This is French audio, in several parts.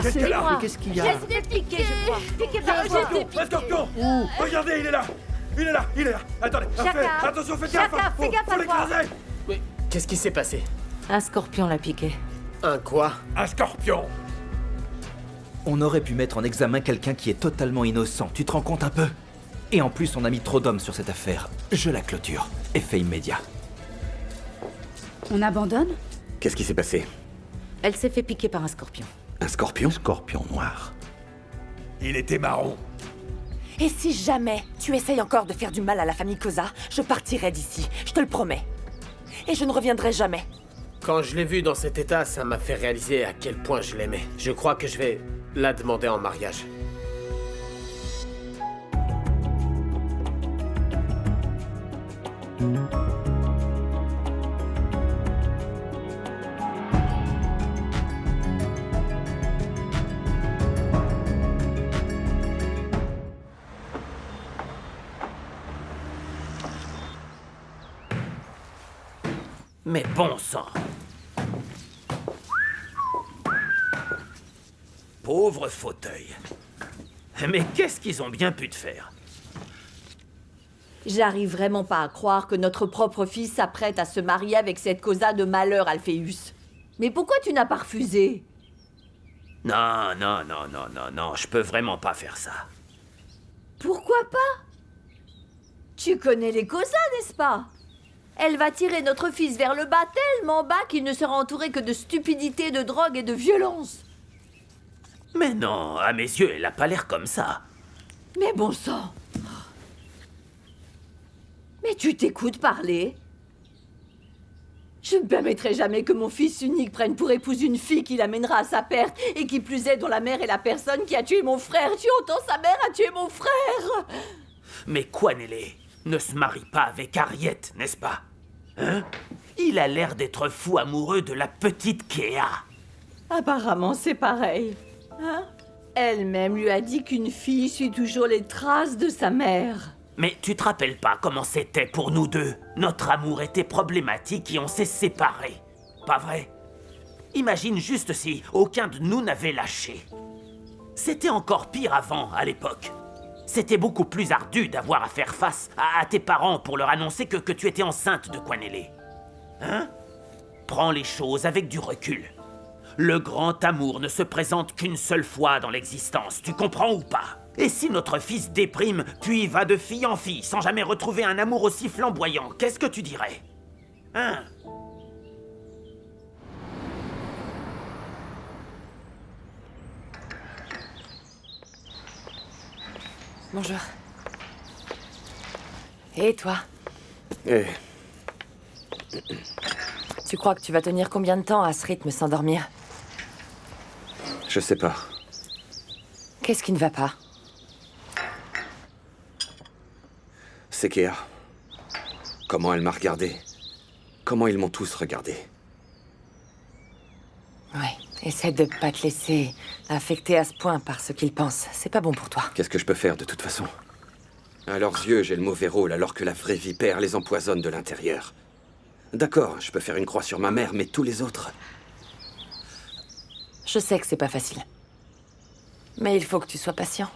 J'étais là. Mais qu'est-ce qu'il y a? J'ai été piqué, je crois. Piqué par un scorpion. Un scorpion. Regardez, il est là. Il est là, il est là. Attendez, Chaka. attention, faites gaffe. Chaka, fais gaffe à toi. l'écraser. Mais qu'est-ce qui s'est passé? Un scorpion l'a piqué. Un quoi? Un scorpion. On aurait pu mettre en examen quelqu'un qui est totalement innocent, tu te rends compte un peu? Et en plus, on a mis trop d'hommes sur cette affaire. Je la clôture. Effet immédiat. On abandonne? Qu'est-ce qui s'est passé? Elle s'est fait piquer par un scorpion. Un scorpion? Scorpion noir. Il était marron. Et si jamais tu essayes encore de faire du mal à la famille Koza, je partirai d'ici, je te le promets. Et je ne reviendrai jamais. Quand je l'ai vue dans cet état, ça m'a fait réaliser à quel point je l'aimais. Je crois que je vais la demander en mariage. Mais bon sang! Pauvre fauteuil. Mais qu'est-ce qu'ils ont bien pu te faire? J'arrive vraiment pas à croire que notre propre fils s'apprête à se marier avec cette Koza de malheur, Alpheus. Mais pourquoi tu n'as pas refusé? Non, je peux vraiment pas faire ça. Pourquoi pas? Tu connais les Koza, n'est-ce pas? Elle va tirer notre fils vers le bas tellement bas qu'il ne sera entouré que de stupidité, de drogue et de violence. Mais non, à mes yeux, elle a pas l'air comme ça. Mais bon sang! Mais tu t'écoutes parler? Je ne permettrai jamais que mon fils unique prenne pour épouse une fille qui l'amènera à sa perte, et qui plus est dont la mère est la personne qui a tué mon frère. Tu entends, sa mère a tué mon frère! Mais Kwanele ne se marie pas avec Harriet, n'est-ce pas? Hein? Il a l'air d'être fou amoureux de la petite Kea. Apparemment, c'est pareil. Hein? Elle-même lui a dit qu'une fille suit toujours les traces de sa mère. Mais tu te rappelles pas comment c'était pour nous deux? Notre amour était problématique et on s'est séparés. Pas vrai? Imagine juste si aucun de nous n'avait lâché. C'était encore pire avant, à l'époque. C'était beaucoup plus ardu d'avoir à faire face à tes parents pour leur annoncer que tu étais enceinte de Kwanele. Hein? Prends les choses avec du recul. Le grand amour ne se présente qu'une seule fois dans l'existence, tu comprends ou pas? Et si notre fils déprime, puis va de fille en fille, sans jamais retrouver un amour aussi flamboyant, qu'est-ce que tu dirais? Hein? Bonjour. Et toi? Eh, Tu crois que tu vas tenir combien de temps à ce rythme sans dormir? je sais pas. Qu'est-ce qui ne va pas? C'est Kea. Comment elle m'a regardé? Comment ils m'ont tous regardé? Ouais, essaie de pas te laisser affecter à ce point par ce qu'ils pensent. C'est pas bon pour toi. Qu'est-ce que je peux faire de toute façon? À leurs yeux, j'ai le mauvais rôle alors que la vraie vipère les empoisonne de l'intérieur. D'accord, je peux faire une croix sur ma mère, mais tous les autres... Je sais que c'est pas facile. Mais il faut que tu sois patient.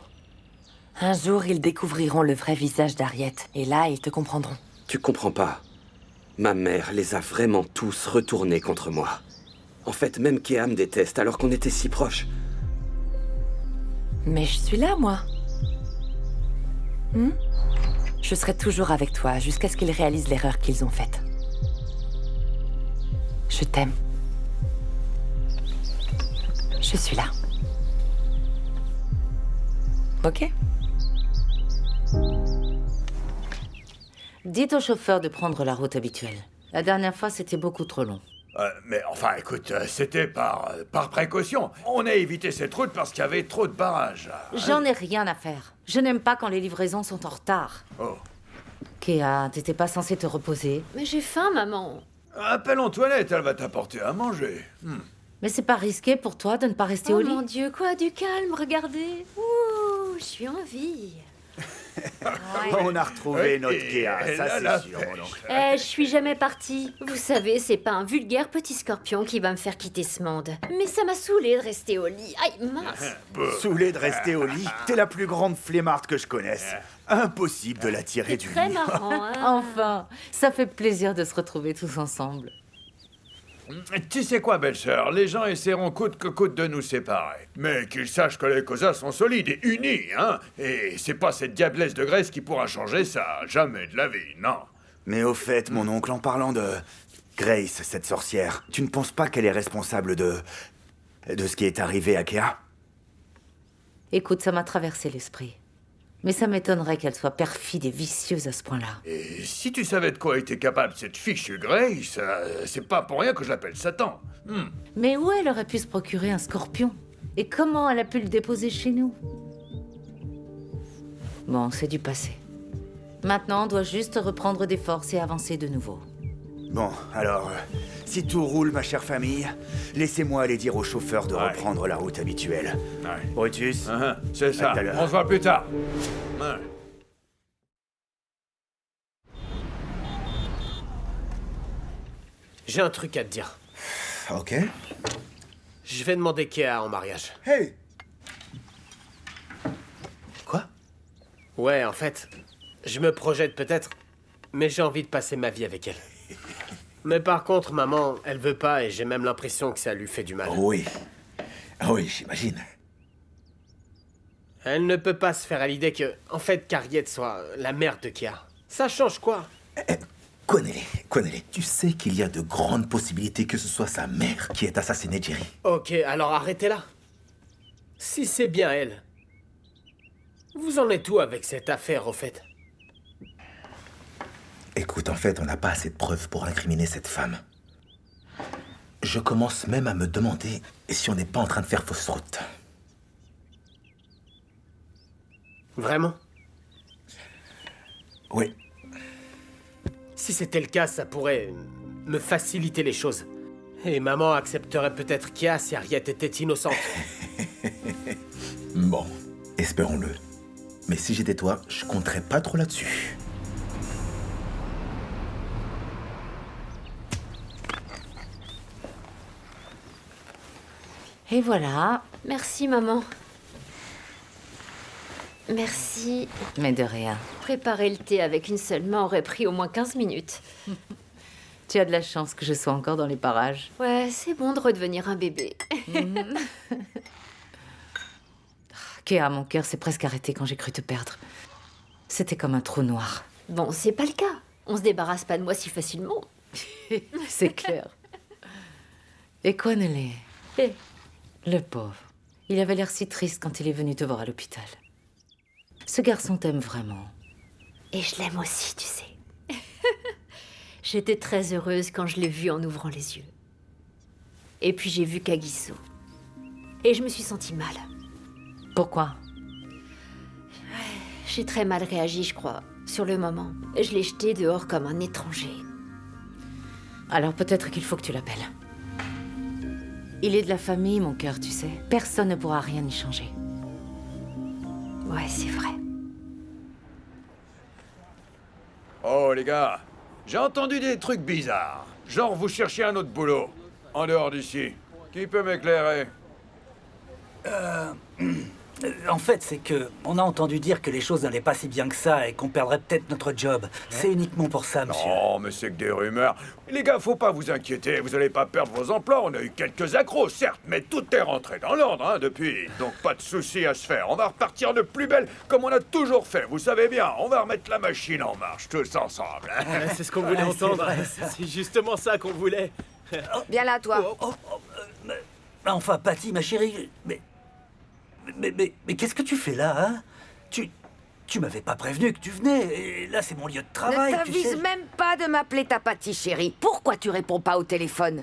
Un jour, ils découvriront le vrai visage d'Harriet, et là, ils te comprendront. Tu comprends pas. Ma mère les a vraiment tous retournés contre moi. En fait, même Kea me déteste alors qu'on était si proches. Mais je suis là, moi. Je serai toujours avec toi jusqu'à ce qu'ils réalisent l'erreur qu'ils ont faite. Je t'aime. Je suis là. Ok? Dites au chauffeur de prendre la route habituelle. La dernière fois, c'était beaucoup trop long. Mais enfin, écoute, c'était par précaution. On a évité cette route parce qu'il y avait trop de barrages. J'en ai rien à faire. Je n'aime pas quand les livraisons sont en retard. Oh. Kea, t'étais pas censée te reposer. Mais j'ai faim, maman. Appelle Antoinette, elle va t'apporter à manger. Mais c'est pas risqué pour toi de ne pas rester Oh au lit? mon Dieu, quoi, du calme, regardez. Ouh, je suis en vie. On a retrouvé notre Kea, et ça là, c'est sûr, mon oncle. Eh, je suis jamais partie. Vous savez, c'est pas un vulgaire petit scorpion qui va me faire quitter ce monde. Mais ça m'a saoulé de rester au lit. Aïe, mince. Saoulé de rester au lit, t'es la plus grande flemmarde que je connaisse. Impossible de la tirer du Très lit. marrant, hein. Enfin, ça fait plaisir de se retrouver tous ensemble. Tu sais quoi, belle-sœur, les gens essaieront coûte que coûte de nous séparer. Mais qu'ils sachent que les causas sont solides et unis, hein. Et c'est pas cette diablesse de Grace qui pourra changer ça. Jamais de la vie, non. Mais au fait, mon oncle, en parlant de Grace, cette sorcière, tu ne penses pas qu'elle est responsable de ce qui est arrivé à Kea? Écoute, ça m'a traversé l'esprit. Mais ça m'étonnerait qu'elle soit perfide et vicieuse à ce point-là. Et si tu savais de quoi était capable cette fichue Grace, c'est pas pour rien que je l'appelle Satan. Mais où elle aurait pu se procurer un scorpion? Et comment elle a pu le déposer chez nous? Bon, c'est du passé. Maintenant, on doit juste reprendre des forces et avancer de nouveau. Bon, alors, si tout roule, ma chère famille, laissez-moi aller dire au chauffeur de reprendre la route habituelle. Ouais. Brutus, C'est ça. à tout à l'heure. On se voit plus tard. Ouais. J'ai un truc à te dire. Ok. Je vais demander Kea en mariage. Hey! Quoi? Ouais, en fait, je me projette peut-être, mais j'ai envie de passer ma vie avec elle. Mais par contre, maman, elle veut pas et j'ai même l'impression que ça lui fait du mal. Oui. Ah oui, j'imagine. Elle ne peut pas se faire à l'idée que, en fait, qu'Harriet soit la mère de Kea. Ça change quoi? Connelly, tu sais qu'il y a de grandes possibilités que ce soit sa mère qui ait assassiné Jerry. Ok, alors arrêtez-la. Si c'est bien elle. Vous en êtes où avec cette affaire, au fait? Écoute, en fait, on n'a pas assez de preuves pour incriminer cette femme. Je commence même à me demander si on n'est pas en train de faire fausse route. Vraiment? Oui. Si c'était le cas, ça pourrait me faciliter les choses. Et maman accepterait peut-être Kea si Harriet était innocente. Bon, espérons-le. Mais si j'étais toi, je compterais pas trop là-dessus. Et voilà. Merci, maman. Merci. Mais de rien. Préparer le thé avec une seule main aurait pris au moins 15 minutes. Tu as de la chance que je sois encore dans les parages. Ouais, c'est bon de redevenir un bébé. Kea, mon cœur s'est presque arrêté quand j'ai cru te perdre. C'était comme un trou noir. Bon, c'est pas le cas. On se débarrasse pas de moi si facilement. C'est clair. Et Connelly? Eh. Le pauvre. Il avait l'air si triste quand il est venu te voir à l'hôpital. Ce garçon t'aime vraiment. Et je l'aime aussi, tu sais. J'étais très heureuse quand je l'ai vu en ouvrant les yeux. Et puis j'ai vu Kagiso. Et je me suis sentie mal. Pourquoi? J'ai très mal réagi, je crois, sur le moment. Je l'ai jeté dehors comme un étranger. Alors peut-être qu'il faut que tu l'appelles. Il est de la famille, mon cœur, tu sais. Personne ne pourra rien y changer. Ouais, c'est vrai. Oh, les gars, j'ai entendu des trucs bizarres. Genre, vous cherchez un autre boulot. En dehors d'ici. Qui peut m'éclairer? En fait, c'est que on a entendu dire que les choses n'allaient pas si bien que ça et qu'on perdrait peut-être notre job. C'est uniquement pour ça, monsieur. Non, mais c'est que des rumeurs. Les gars, faut pas vous inquiéter, vous allez pas perdre vos emplois. On a eu quelques accros, certes, mais tout est rentré dans l'ordre, hein, depuis. Donc pas de soucis à se faire. On va repartir de plus belle, comme on a toujours fait. Vous savez bien, on va remettre la machine en marche, tous ensemble. Hein. Ouais, c'est ce qu'on voulait entendre. C'est justement ça qu'on voulait. Viens là, toi. Enfin, Patty, ma chérie, mais qu'est-ce que tu fais là, hein? Tu m'avais pas prévenu que tu venais, et là c'est mon lieu de travail, Ne tu t'avise sais. même pas de m'appeler ta Patty, chérie. Pourquoi tu réponds pas au téléphone?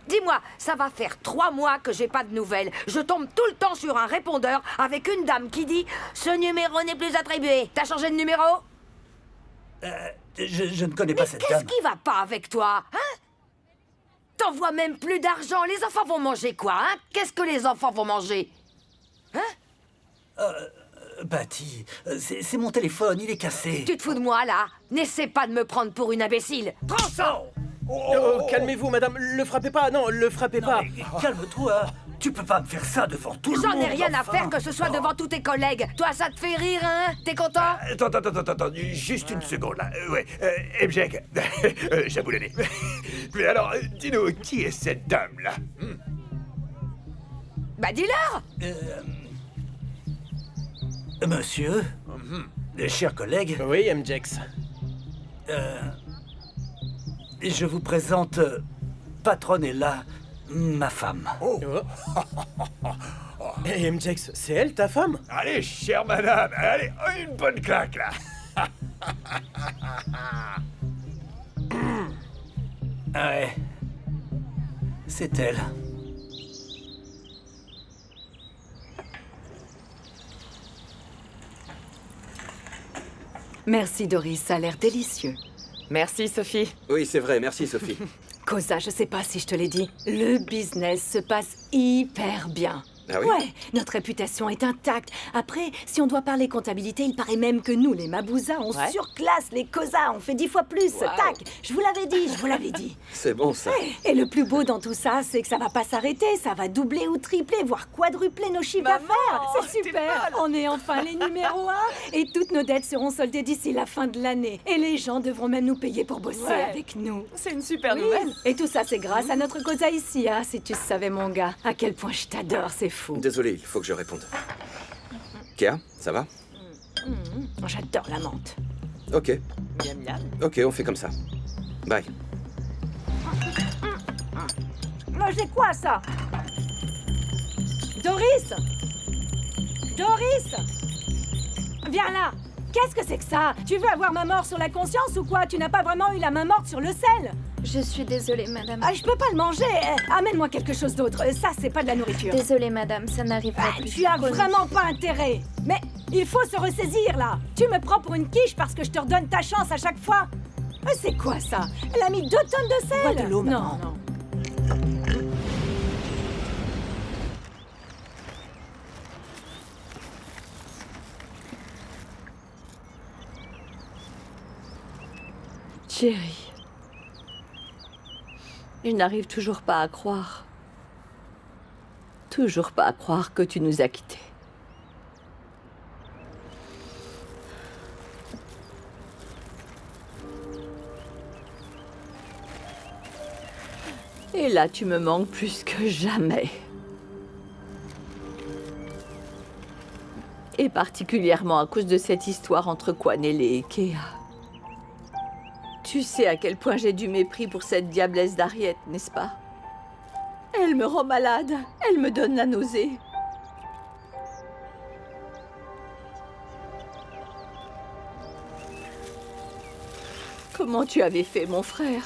Dis-moi, ça va faire 3 mois que j'ai pas de nouvelles. Je tombe tout le temps sur un répondeur avec une dame qui dit « Ce numéro n'est plus attribué. T'as changé de numéro ?» Je ne connais pas cette Qu'est-ce dame. qui va pas avec toi, hein? T'envoies même plus d'argent. Les enfants vont manger quoi, hein? Qu'est-ce que les enfants vont manger? Hein? Patty, c'est mon téléphone, il est cassé. Tu te fous de moi, là? N'essaie pas de me prendre pour une imbécile. Prends ça! Oh, calmez-vous, madame. Le frappez pas. Non, le frappez pas. Calme-toi. Tu peux pas me faire ça devant tout le monde. J'en ai rien à enfin. faire que ce soit devant tous tes collègues. Toi, ça te fait rire, hein? T'es content? Attends, juste une seconde là. Ouais, MJ, j'avoue le nez. Mais alors, dis-nous, qui est cette dame là? Bah dis-leur! Monsieur, chers collègues. Oui, MJX. Je vous présente Patronella, ma femme. Oh. Et MJX, c'est elle, ta femme? Allez, chère madame, allez, une bonne claque là. Ouais, c'est elle. Merci Doris, ça a l'air délicieux. Merci, Sophie. Oui, c'est vrai, merci Sophie. Cosa, je sais pas si je te l'ai dit, le business se passe hyper bien. Ah oui? Ouais, notre réputation est intacte. Après, si on doit parler comptabilité, il paraît même que nous, les Mabouza, on surclasse les Cosa, on fait 10 fois plus. Wow. Tac, je vous l'avais dit. C'est bon ça. Et le plus beau dans tout ça, c'est que ça va pas s'arrêter, ça va doubler ou tripler, voire quadrupler nos chiffres d'affaires. C'est super. On est enfin les numéros 1 et toutes nos dettes seront soldées d'ici la fin de l'année. Et les gens devront même nous payer pour bosser avec nous. C'est une super Oui. nouvelle. Et tout ça, c'est grâce à notre Cosa ici. Ah, si tu savais, mon gars, à quel point je t'adore, c'est fou. Désolé, il faut que je réponde. Kéa, ça va? J'adore la menthe. Ok. Miam, miam. Ok, on fait comme ça. Bye. Mais c'est quoi ça? Doris! Doris! Viens là! Qu'est-ce que c'est que ça? Tu veux avoir ma mort sur la conscience ou quoi? Tu n'as pas vraiment eu la main morte sur le sel? Je suis désolée, madame. Ah, je peux pas le manger! Amène-moi quelque chose d'autre. Ça, c'est pas de la nourriture. Désolée, madame, ça n'arrivera plus. Tu as vraiment pas intérêt! Mais il faut se ressaisir, là! Tu me prends pour une quiche parce que je te redonne ta chance à chaque fois! Mais c'est quoi, ça? Elle a mis 2 tonnes de sel! Bois de l'eau, non, maman. non. Chérie, je n'arrive toujours pas à croire. Toujours pas à croire que tu nous as quittés. Et là, tu me manques plus que jamais. Et particulièrement à cause de cette histoire entre Kwanele et Kéa. Tu sais à quel point j'ai du mépris pour cette diablesse d'Harriet, n'est-ce pas? Elle me rend malade. Elle me donne la nausée. Comment tu avais fait, mon frère?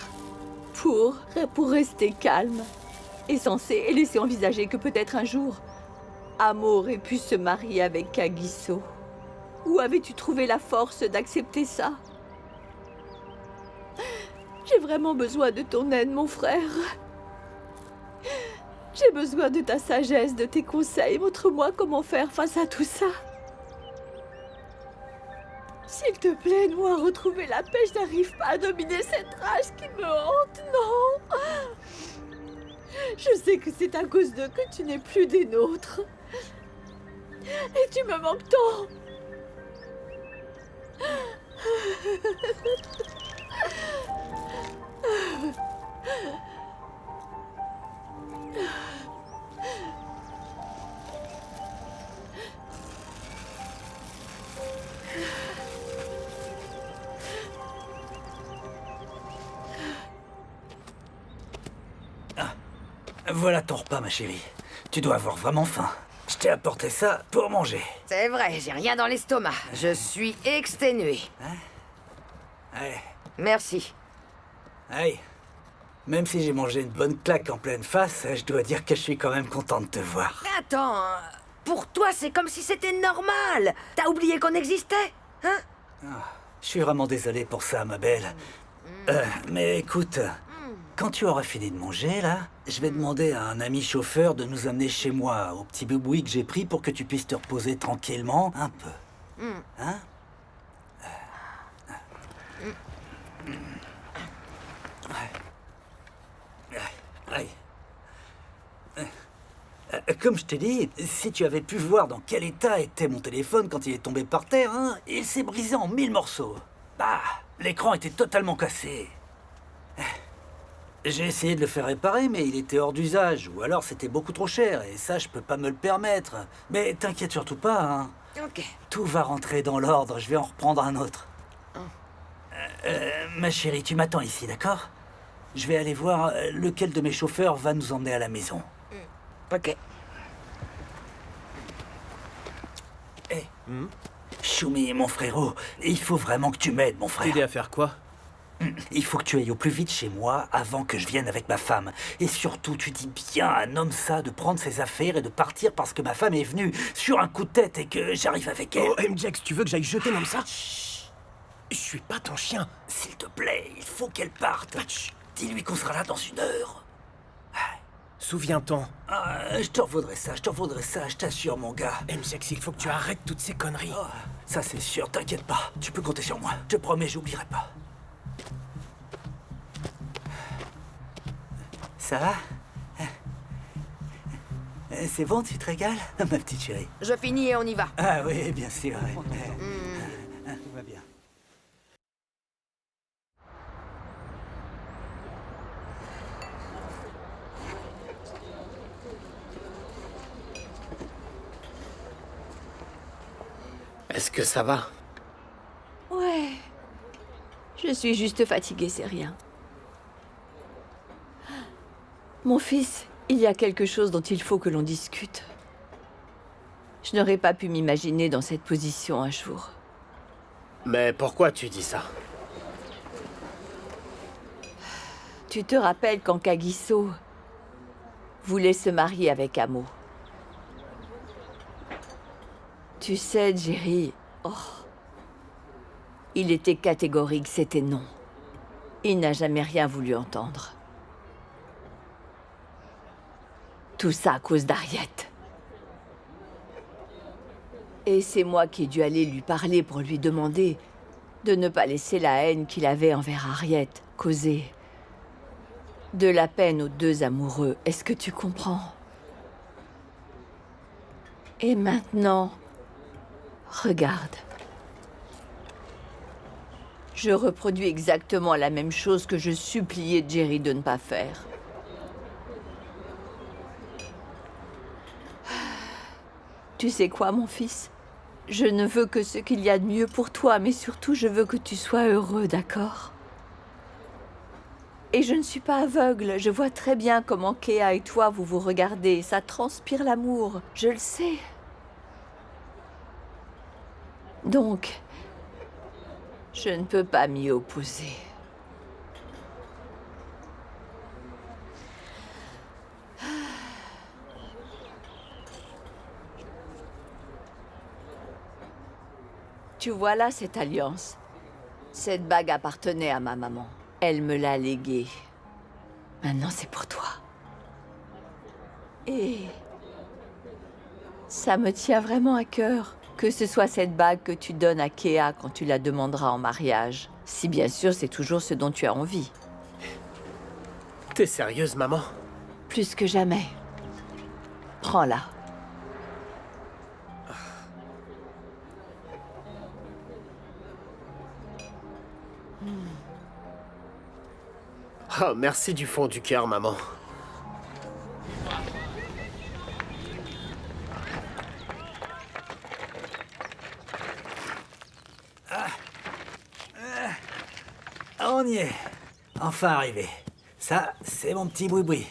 Pour rester calme et sensé et laisser envisager que peut-être un jour, Amo aurait pu se marier avec Kagiso. Où avais-tu trouvé la force d'accepter ça? J'ai vraiment besoin de ton aide, mon frère. J'ai besoin de ta sagesse, de tes conseils. Montre-moi comment faire face à tout ça. S'il te plaît, aide-moi à retrouver la paix. Je n'arrive pas à dominer cette rage qui me hante, non. Je sais que c'est à cause d'eux que tu n'es plus des nôtres. Et tu me manques tant. Voilà ton repas, ma chérie. Tu dois avoir vraiment faim. Je t'ai apporté ça pour manger. C'est vrai, j'ai rien dans l'estomac. Je suis exténué. Allez, Merci. allez. Même si j'ai mangé une bonne claque en pleine face, je dois dire que je suis quand même content de te voir. Mais attends, pour toi, c'est comme si c'était normal. T'as oublié qu'on existait, hein? Je suis vraiment désolé pour ça, ma belle. Mais écoute, quand tu auras fini de manger, là, je vais demander à un ami chauffeur de nous amener chez moi, au petit boui que j'ai pris pour que tu puisses te reposer tranquillement un peu. Hein? Aïe. Comme je t'ai dit, si tu avais pu voir dans quel état était mon téléphone quand il est tombé par terre, hein, il s'est brisé en 1000 morceaux. Bah, l'écran était totalement cassé. J'ai essayé de le faire réparer, mais il était hors d'usage, ou alors c'était beaucoup trop cher, et ça, je peux pas me le permettre. Mais t'inquiète surtout pas, hein. Ok. Tout va rentrer dans l'ordre, je vais en reprendre un autre. Ma chérie, tu m'attends ici, d'accord? Je vais aller voir lequel de mes chauffeurs va nous emmener à la maison. Ok. Hé, Choumi, mon frérot, il faut vraiment que tu m'aides, mon frère. T'aider à faire quoi? Il faut que tu ailles au plus vite chez moi avant que je vienne avec ma femme. Et surtout, tu dis bien à un homme ça de prendre ses affaires et de partir parce que ma femme est venue sur un coup de tête et que j'arrive avec elle. Oh, MJax, tu veux que j'aille jeter comme ça? Je suis pas ton chien. S'il te plaît, il faut qu'elle parte. Dis-lui qu'on sera là dans 1 heure. Souviens-t'en. Je te revaudrai ça, je t'assure, mon gars. MJax, il faut que tu arrêtes toutes ces conneries. Ça, c'est sûr, t'inquiète pas. Tu peux compter sur moi. Je te promets, j'oublierai pas. Ça va? C'est bon, tu te régales, ma petite chérie? Je finis et on y va. Ah oui, bien sûr. Tout va bien. Est-ce que ça va? Ouais. Je suis juste fatiguée, c'est rien. Mon fils, il y a quelque chose dont il faut que l'on discute. Je n'aurais pas pu m'imaginer dans cette position un jour. Mais pourquoi tu dis ça? Tu te rappelles quand Kagiso voulait se marier avec Amo? Tu sais, Jerry, il était catégorique, c'était non. Il n'a jamais rien voulu entendre. Tout ça à cause d'Harriet. Et c'est moi qui ai dû aller lui parler pour lui demander de ne pas laisser la haine qu'il avait envers Harriet causer de la peine aux 2 amoureux. Est-ce que tu comprends? Et maintenant, regarde. Je reproduis exactement la même chose que je suppliais Jerry de ne pas faire. Tu sais quoi, mon fils? Je ne veux que ce qu'il y a de mieux pour toi, mais surtout, je veux que tu sois heureux, d'accord? Et je ne suis pas aveugle. Je vois très bien comment Kea et toi, vous vous regardez. Ça transpire l'amour. Je le sais. Donc, je ne peux pas m'y opposer. Tu vois là cette alliance. Cette bague appartenait à ma maman. Elle me l'a léguée. Maintenant, c'est pour toi. Et ça me tient vraiment à cœur que ce soit cette bague que tu donnes à Kea quand tu la demanderas en mariage. Si bien sûr, c'est toujours ce dont tu as envie. T'es sérieuse, maman? Plus que jamais. Prends-la. Oh, merci du fond du cœur, maman. On y est. Enfin arrivé. Ça, c'est mon petit boui-boui.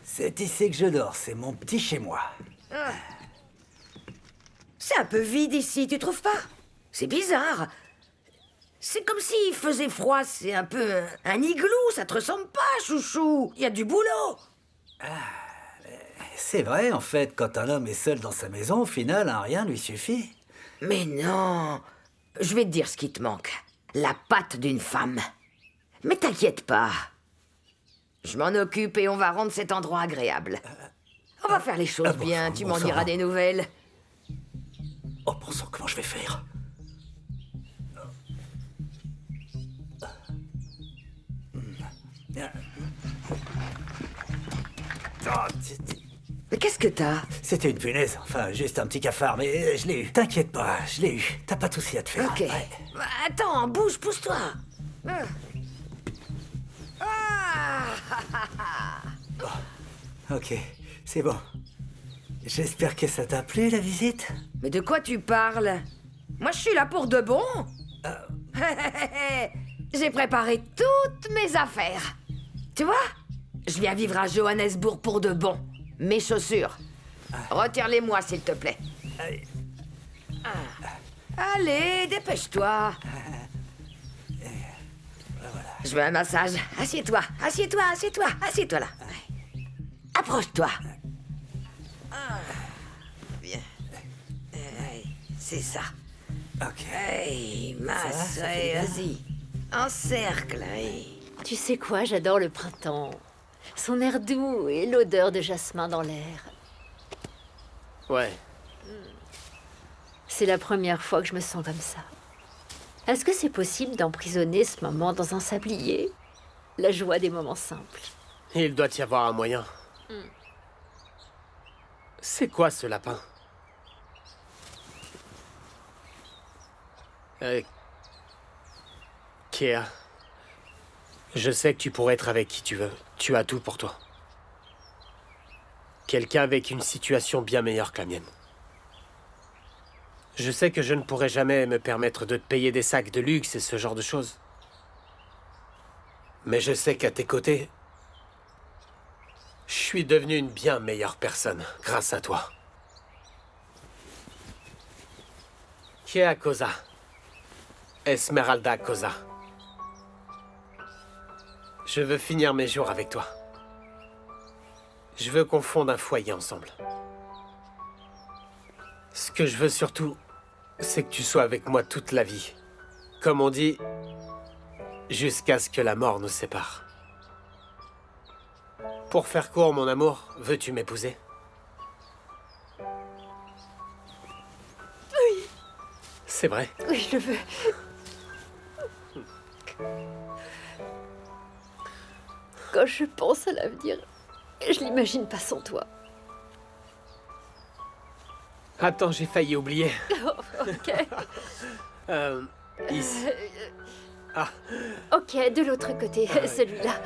C'est ici que je dors, c'est mon petit chez-moi. C'est un peu vide ici, tu trouves pas? C'est bizarre. C'est comme s'il faisait froid, c'est un peu un igloo, ça te ressemble pas, chouchou. Il y a du boulot. C'est vrai, en fait, quand un homme est seul dans sa maison, au final, un rien lui suffit. Mais non. Je vais te dire ce qui te manque. La patte d'une femme. Mais t'inquiète pas. Je m'en occupe et on va rendre cet endroit agréable. On va faire les choses bien, tu m'en diras des nouvelles. Oh, bon sang, comment je vais faire? Mais qu'est-ce que t'as? C'était une punaise, enfin, juste un petit cafard, mais je l'ai eu. T'inquiète pas, je l'ai eu. T'as pas de souci à te faire. Ok. Ouais. Attends, bouge, pousse-toi. Ok, c'est bon. J'espère que ça t'a plu, la visite. Mais de quoi tu parles? Moi, je suis là pour de bon. J'ai préparé toutes mes affaires. Tu vois? Je viens vivre à Johannesburg pour de bon. Mes chaussures. Retire-les-moi, s'il te plaît. Allez, dépêche-toi. Je veux un massage. Assieds-toi, assieds-toi, assieds-toi, assieds-toi là. Approche-toi. Bien. C'est ça. Ok. Hey, masse, vas-y. En cercle, Tu sais quoi, j'adore le printemps. Son air doux et l'odeur de jasmin dans l'air. Ouais. C'est la première fois que je me sens comme ça. Est-ce que c'est possible d'emprisonner ce moment dans un sablier? La joie des moments simples. Il doit y avoir un moyen. C'est quoi ce lapin? Kea, je sais que tu pourrais être avec qui tu veux. Tu as tout pour toi. Quelqu'un avec une situation bien meilleure que la mienne. Je sais que je ne pourrai jamais me permettre de te payer des sacs de luxe et ce genre de choses. Mais je sais qu'à tes côtés, je suis devenu une bien meilleure personne grâce à toi. Kea Koza. Esmeralda Koza. Je veux finir mes jours avec toi. Je veux qu'on fonde un foyer ensemble. Ce que je veux surtout, c'est que tu sois avec moi toute la vie. Comme on dit, jusqu'à ce que la mort nous sépare. Pour faire court, mon amour, veux-tu m'épouser? Oui. C'est vrai? Oui, je le veux. Quand je pense à l'avenir, je l'imagine pas sans toi. Attends, j'ai failli oublier. Ok. Ici. Ah. Ok, de l'autre côté, celui-là.